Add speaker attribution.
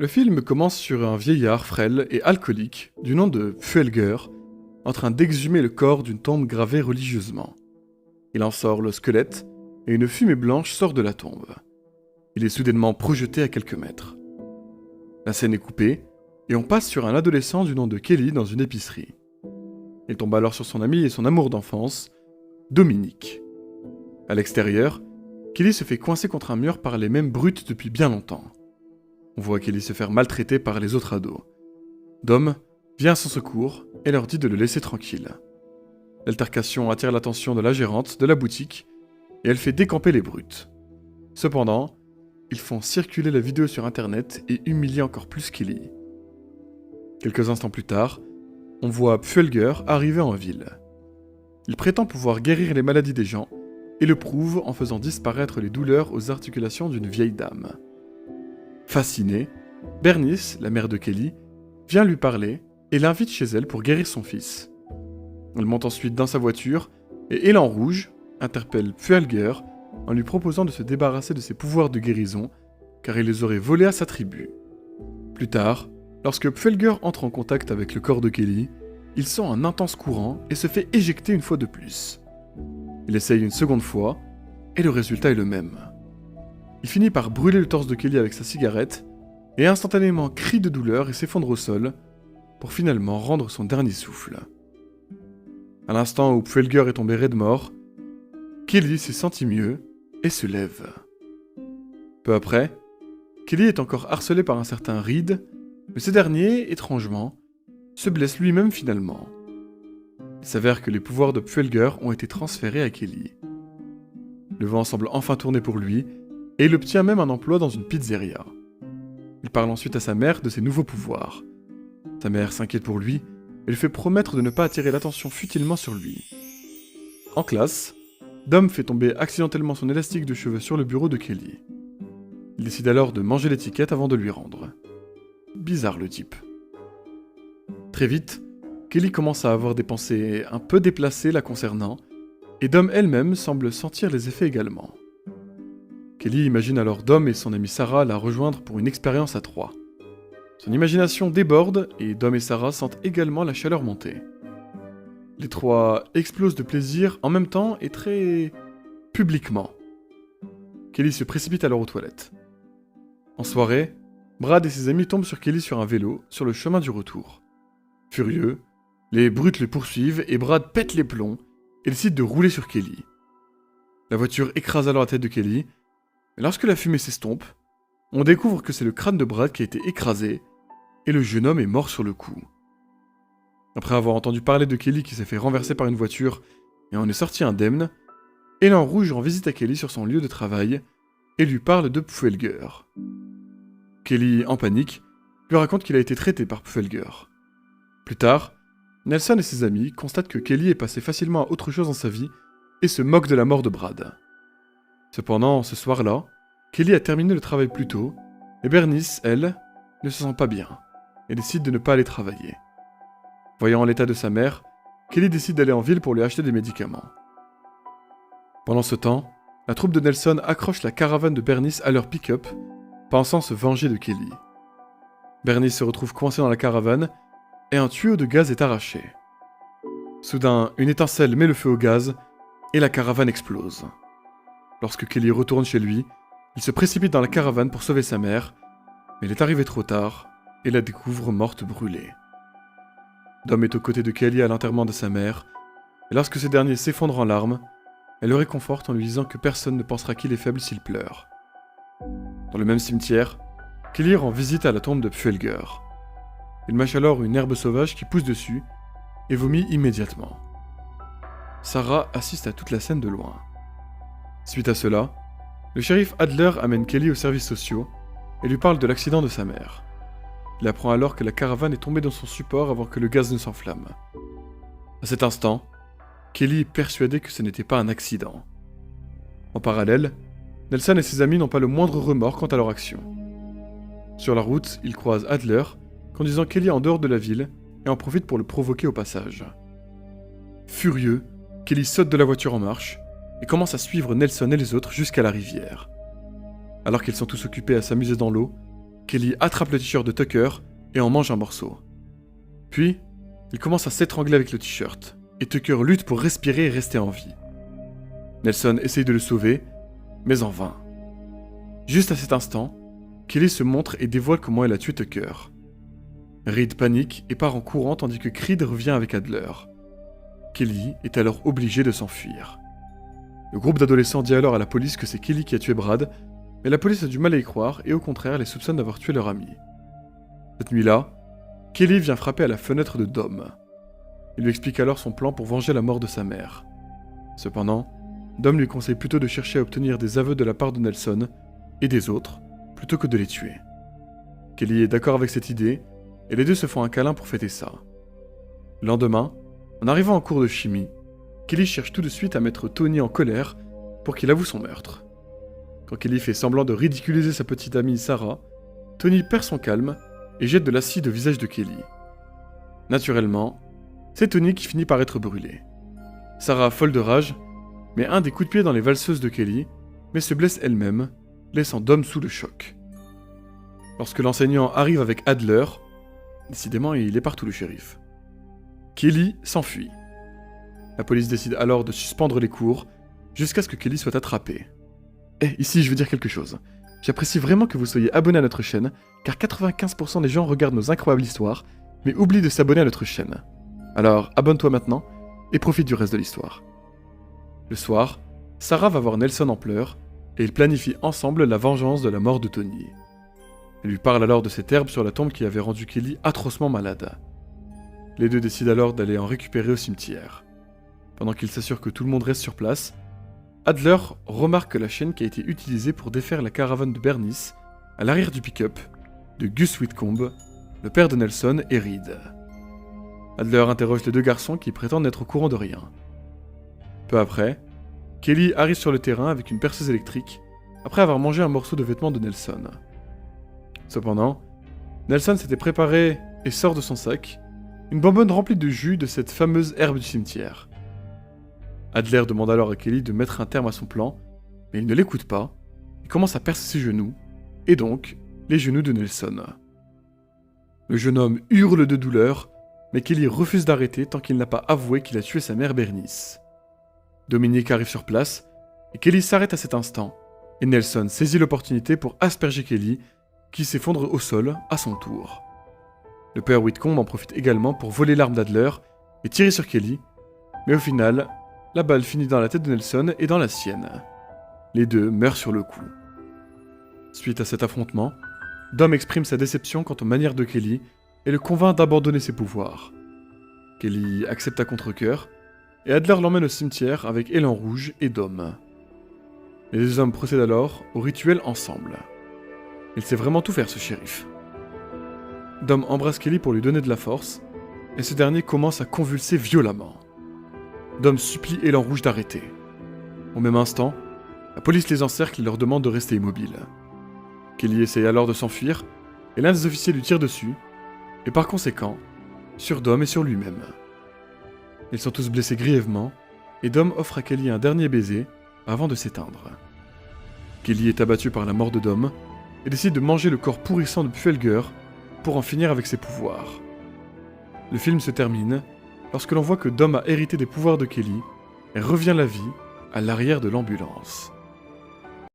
Speaker 1: Le film commence sur un vieillard frêle et alcoolique du nom de Pfuelger en train d'exhumer le corps d'une tombe gravée religieusement. Il en sort le squelette et une fumée blanche sort de la tombe. Il est soudainement projeté à quelques mètres. La scène est coupée et on passe sur un adolescent du nom de Kelly dans une épicerie. Il tombe alors sur son ami et son amour d'enfance, Dominique. À l'extérieur, Kelly se fait coincer contre un mur par les mêmes brutes depuis bien longtemps. On voit Kelly se faire maltraiter par les autres ados. Dom vient à son secours et leur dit de le laisser tranquille. L'altercation attire l'attention de la gérante de la boutique et elle fait décamper les brutes. Cependant, ils font circuler la vidéo sur internet et humilient encore plus Kelly. Quelques instants plus tard, on voit Pfuelger arriver en ville. Il prétend pouvoir guérir les maladies des gens et le prouve en faisant disparaître les douleurs aux articulations d'une vieille dame. Fascinée, Bernice, la mère de Kelly, vient lui parler et l'invite chez elle pour guérir son fils. Elle monte ensuite dans sa voiture et Élan Rouge interpelle Pfuelger en lui proposant de se débarrasser de ses pouvoirs de guérison car il les aurait volés à sa tribu. Plus tard, lorsque Pfuelger entre en contact avec le corps de Kelly, il sent un intense courant et se fait éjecter une fois de plus. Il essaye une seconde fois et le résultat est le même. Il finit par brûler le torse de Kelly avec sa cigarette et instantanément crie de douleur et s'effondre au sol pour finalement rendre son dernier souffle. À l'instant où Pfuelger est tombé raide mort, Kelly s'est senti mieux et se lève. Peu après, Kelly est encore harcelé par un certain Reed, mais ce dernier, étrangement, se blesse lui-même finalement. Il s'avère que les pouvoirs de Pfuelger ont été transférés à Kelly. Le vent semble enfin tourner pour lui, et il obtient même un emploi dans une pizzeria. Il parle ensuite à sa mère de ses nouveaux pouvoirs. Sa mère s'inquiète pour lui, et lui fait promettre de ne pas attirer l'attention futilement sur lui. En classe, Dom fait tomber accidentellement son élastique de cheveux sur le bureau de Kelly. Il décide alors de manger l'étiquette avant de lui rendre. Bizarre le type. Très vite, Kelly commence à avoir des pensées un peu déplacées la concernant, et Dom elle-même semble sentir les effets également. Kelly imagine alors Dom et son amie Sarah la rejoindre pour une expérience à trois. Son imagination déborde et Dom et Sarah sentent également la chaleur monter. Les trois explosent de plaisir en même temps et très publiquement. Kelly se précipite alors aux toilettes. En soirée, Brad et ses amis tombent sur Kelly sur un vélo sur le chemin du retour. Furieux, les brutes le poursuivent et Brad pète les plombs et décide de rouler sur Kelly. La voiture écrase alors la tête de Kelly, mais lorsque la fumée s'estompe, on découvre que c'est le crâne de Brad qui a été écrasé et le jeune homme est mort sur le coup. Après avoir entendu parler de Kelly qui s'est fait renverser par une voiture et en est sorti indemne, Élan Rouge rend visite à Kelly sur son lieu de travail et lui parle de Pfuelger. Kelly, en panique, lui raconte qu'il a été traité par Pfuelger. Plus tard, Nelson et ses amis constatent que Kelly est passé facilement à autre chose dans sa vie et se moque de la mort de Brad. Cependant, ce soir-là, Kelly a terminé le travail plus tôt, et Bernice, elle, ne se sent pas bien, et décide de ne pas aller travailler. Voyant l'état de sa mère, Kelly décide d'aller en ville pour lui acheter des médicaments. Pendant ce temps, la troupe de Nelson accroche la caravane de Bernice à leur pick-up, pensant se venger de Kelly. Bernice se retrouve coincée dans la caravane, et un tuyau de gaz est arraché. Soudain, une étincelle met le feu au gaz, et la caravane explose. Lorsque Kelly retourne chez lui, il se précipite dans la caravane pour sauver sa mère, mais il est arrivé trop tard et la découvre morte brûlée. Dom est aux côtés de Kelly à l'enterrement de sa mère, et lorsque ce dernier s'effondre en larmes, elle le réconforte en lui disant que personne ne pensera qu'il est faible s'il pleure. Dans le même cimetière, Kelly rend visite à la tombe de Pfuelger. Il mâche alors une herbe sauvage qui pousse dessus et vomit immédiatement. Sarah assiste à toute la scène de loin. Suite à cela, le shérif Adler amène Kelly aux services sociaux et lui parle de l'accident de sa mère. Il apprend alors que la caravane est tombée dans son support avant que le gaz ne s'enflamme. À cet instant, Kelly est persuadé que ce n'était pas un accident. En parallèle, Nelson et ses amis n'ont pas le moindre remords quant à leur action. Sur la route, ils croisent Adler, conduisant Kelly en dehors de la ville, et en profite pour le provoquer au passage. Furieux, Kelly saute de la voiture en marche, et commence à suivre Nelson et les autres jusqu'à la rivière. Alors qu'ils sont tous occupés à s'amuser dans l'eau, Kelly attrape le t-shirt de Tucker et en mange un morceau. Puis, il commence à s'étrangler avec le t-shirt, et Tucker lutte pour respirer et rester en vie. Nelson essaye de le sauver, mais en vain. Juste à cet instant, Kelly se montre et dévoile comment elle a tué Tucker. Reed panique et part en courant tandis que Creed revient avec Adler. Kelly est alors obligée de s'enfuir. Le groupe d'adolescents dit alors à la police que c'est Kelly qui a tué Brad, mais la police a du mal à y croire et au contraire les soupçonne d'avoir tué leur ami. Cette nuit-là, Kelly vient frapper à la fenêtre de Dom. Il lui explique alors son plan pour venger la mort de sa mère. Cependant, Dom lui conseille plutôt de chercher à obtenir des aveux de la part de Nelson et des autres, plutôt que de les tuer. Kelly est d'accord avec cette idée, et les deux se font un câlin pour fêter ça. Le lendemain, en arrivant en cours de chimie, Kelly cherche tout de suite à mettre Tony en colère pour qu'il avoue son meurtre. Quand Kelly fait semblant de ridiculiser sa petite amie Sarah, Tony perd son calme et jette de l'acide au visage de Kelly. Naturellement, c'est Tony qui finit par être brûlé. Sarah, folle de rage, met un des coups de pied dans les valseuses de Kelly, mais se blesse elle-même, laissant Dom sous le choc. Lorsque l'enseignant arrive avec Adler, décidément il est partout le shérif, Kelly s'enfuit. La police décide alors de suspendre les cours, jusqu'à ce que Kelly soit attrapée. Ici je veux dire quelque chose. J'apprécie vraiment que vous soyez abonné à notre chaîne, car 95% des gens regardent nos incroyables histoires, mais oublient de s'abonner à notre chaîne. Alors abonne-toi maintenant, et profite du reste de l'histoire. Le soir, Sarah va voir Nelson en pleurs, et ils planifient ensemble la vengeance de la mort de Tony. Elle lui parle alors de cette herbe sur la tombe qui avait rendu Kelly atrocement malade. Les deux décident alors d'aller en récupérer au cimetière. Pendant qu'ils s'assurent que tout le monde reste sur place, Adler remarque que la chaîne qui a été utilisée pour défaire la caravane de Bernice, à l'arrière du pick-up, de Gus Whitcomb, le père de Nelson et Reed. Adler interroge les deux garçons qui prétendent n'être au courant de rien. Peu après, Kelly arrive sur le terrain avec une perceuse électrique, après avoir mangé un morceau de vêtement de Nelson. Cependant, Nelson s'était préparé et sort de son sac une bonbonne remplie de jus de cette fameuse herbe du cimetière. Adler demande alors à Kelly de mettre un terme à son plan, mais il ne l'écoute pas, et commence à percer ses genoux, et donc les genoux de Nelson. Le jeune homme hurle de douleur, mais Kelly refuse d'arrêter tant qu'il n'a pas avoué qu'il a tué sa mère Bernice. Dominique arrive sur place, et Kelly s'arrête à cet instant, et Nelson saisit l'opportunité pour asperger Kelly, qui s'effondre au sol à son tour. Le père Whitcomb en profite également pour voler l'arme d'Adler et tirer sur Kelly, mais au final, la balle finit dans la tête de Nelson et dans la sienne. Les deux meurent sur le coup. Suite à cet affrontement, Dom exprime sa déception quant aux manières de Kelly et le convainc d'abandonner ses pouvoirs. Kelly accepte à contre-cœur, et Adler l'emmène au cimetière avec Élan Rouge et Dom. Les deux hommes procèdent alors au rituel ensemble. Il sait vraiment tout faire, ce shérif. Dom embrasse Kelly pour lui donner de la force, et ce dernier commence à convulser violemment. Dom supplie Élan Rouge d'arrêter. Au même instant, la police les encercle et leur demande de rester immobiles. Kelly essaye alors de s'enfuir, et l'un des officiers lui tire dessus, et par conséquent, sur Dom et sur lui-même. Ils sont tous blessés grièvement, et Dom offre à Kelly un dernier baiser avant de s'éteindre. Kelly est abattu par la mort de Dom, et décide de manger le corps pourrissant de Pflueger pour en finir avec ses pouvoirs. Le film se termine lorsque l'on voit que Dom a hérité des pouvoirs de Kelly et revient la vie à l'arrière de l'ambulance.